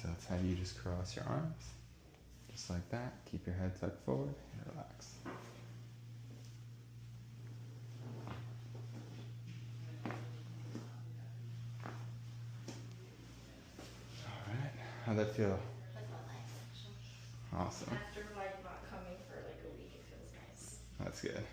So let's have you just cross your arms, just like that. Keep your head tucked forward and relax. All right, how'd that feel? That felt nice, actually. Awesome. After like not coming for like a week, it feels nice. That's good.